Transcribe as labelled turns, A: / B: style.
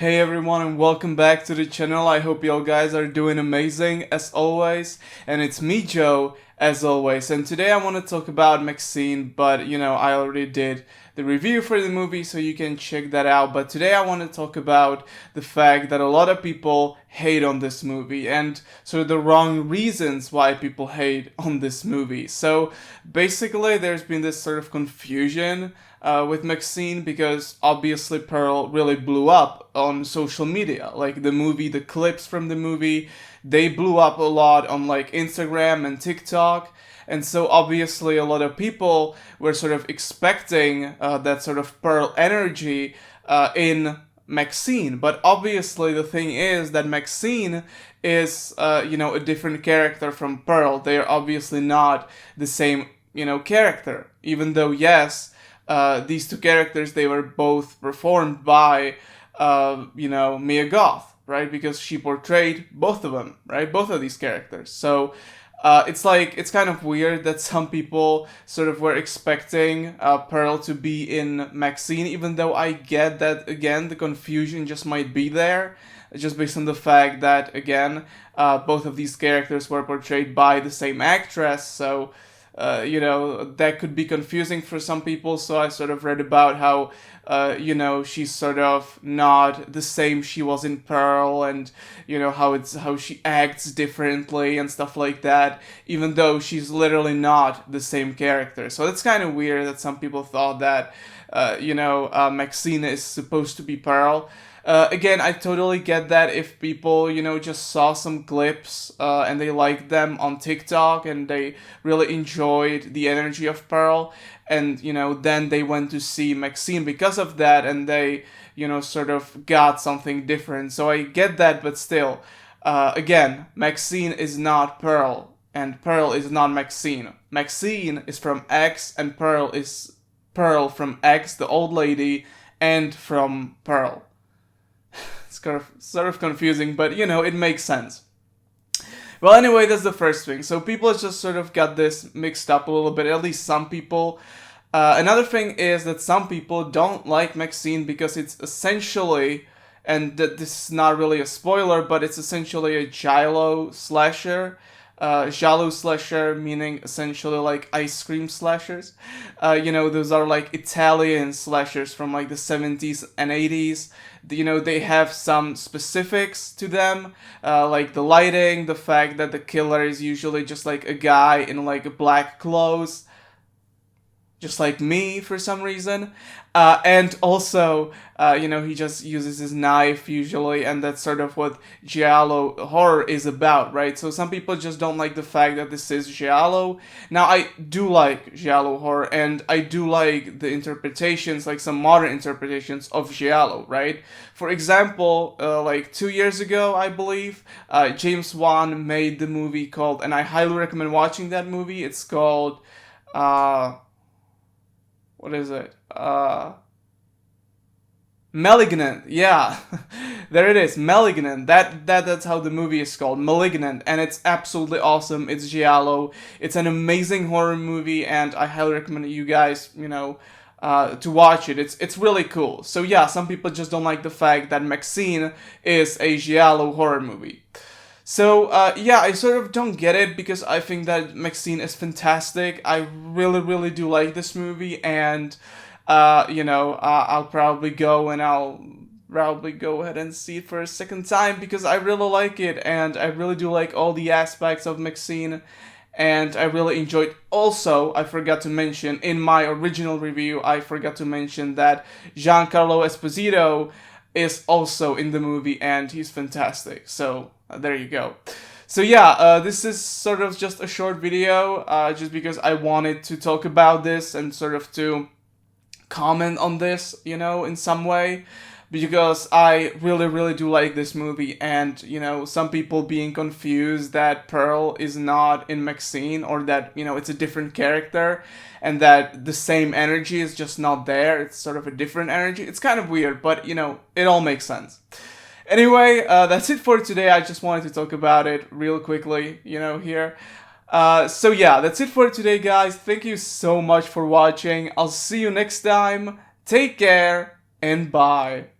A: Hey everyone and welcome back to the channel. I hope y'all guys are doing amazing as always. And it's me, Joe, as always. And today I want to talk about Maxxxine, but I already did the review for the movie, so you can check that out. But today I want to talk about the fact that a lot of people hate on this movie and sort of the wrong reasons why people hate on this movie. So basically there's been this sort of confusion with Maxxxine because obviously Pearl really blew up on social media. Like the movie, the clips from the movie, they blew up a lot on like Instagram and TikTok. And so obviously a lot of people were sort of expecting that sort of Pearl energy in Maxxxine. But obviously the thing is that Maxxxine is, a different character from Pearl. They are obviously not the same, character. Even though, yes, these two characters, they were both performed by, Mia Goth, right? Because she portrayed both of them, right? Both of these characters. So it's kind of weird that some people sort of were expecting Pearl to be in Maxxxine, even though I get that, again, the confusion just might be there, just based on the fact that, again, both of these characters were portrayed by the same actress, so that could be confusing for some people. So I sort of read about how, she's sort of not the same she was in Pearl, and, how she acts differently and stuff like that, even though she's literally not the same character. So it's kind of weird that some people thought that, Maxxxine is supposed to be Pearl. Again, I totally get that if people, just saw some clips and they liked them on TikTok and they really enjoyed the energy of Pearl, and, then they went to see Maxxxine because of that, and they, sort of got something different. So I get that, but still, again, Maxxxine is not Pearl, and Pearl is not Maxxxine. Maxxxine is from X, and Pearl is Pearl from X, the old lady, and from Pearl. It's sort of confusing, but it makes sense. Well, anyway, that's the first thing. So people just sort of got this mixed up a little bit, at least some people. Another thing is that some people don't like Maxxxine because it's essentially, and this is not really a spoiler, but it's essentially a giallo slasher. Giallo slasher meaning essentially like ice cream slashers. Those are like Italian slashers from like the 70s and 80s. They have some specifics to them, like the lighting, the fact that the killer is usually just like a guy in like black clothes, just like me for some reason. And also, he just uses his knife usually, and that's sort of what Galo Horror is about, right? So some people just don't like the fact that this is Giallo. Now, I do like Galo Horror, and I do like the interpretations, like some modern interpretations of Giallo, right? For example, like 2 years ago, I believe, James Wan made the movie called, and I highly recommend watching that movie, it's called, what is it? Malignant. Yeah, there it is. Malignant. That's how the movie is called. Malignant, and it's absolutely awesome. It's giallo. It's an amazing horror movie, and I highly recommend you guys, to watch it. It's really cool. So yeah, some people just don't like the fact that Maxxxine is a giallo horror movie. So, yeah, I sort of don't get it because I think that Maxxxine is fantastic. I really, really do like this movie, and, I'll probably go and I'll probably go ahead and see it for a second time because I really like it, and I really do like all the aspects of Maxxxine, and I really enjoyed. Also, I forgot to mention, in my original review, I forgot to mention that Giancarlo Esposito is also in the movie, and he's fantastic. So there you go. So yeah, this is sort of just a short video, just because I wanted to talk about this and sort of to comment on this, in some way, because I really, really do like this movie, and, some people being confused that Pearl is not in Maxxxine, or that, it's a different character, and that the same energy is just not there, it's sort of a different energy. It's kind of weird, but, it all makes sense. Anyway, that's it for today. I just wanted to talk about it real quickly, here. So yeah, that's it for today, guys. Thank you so much for watching. I'll see you next time. Take care, and bye.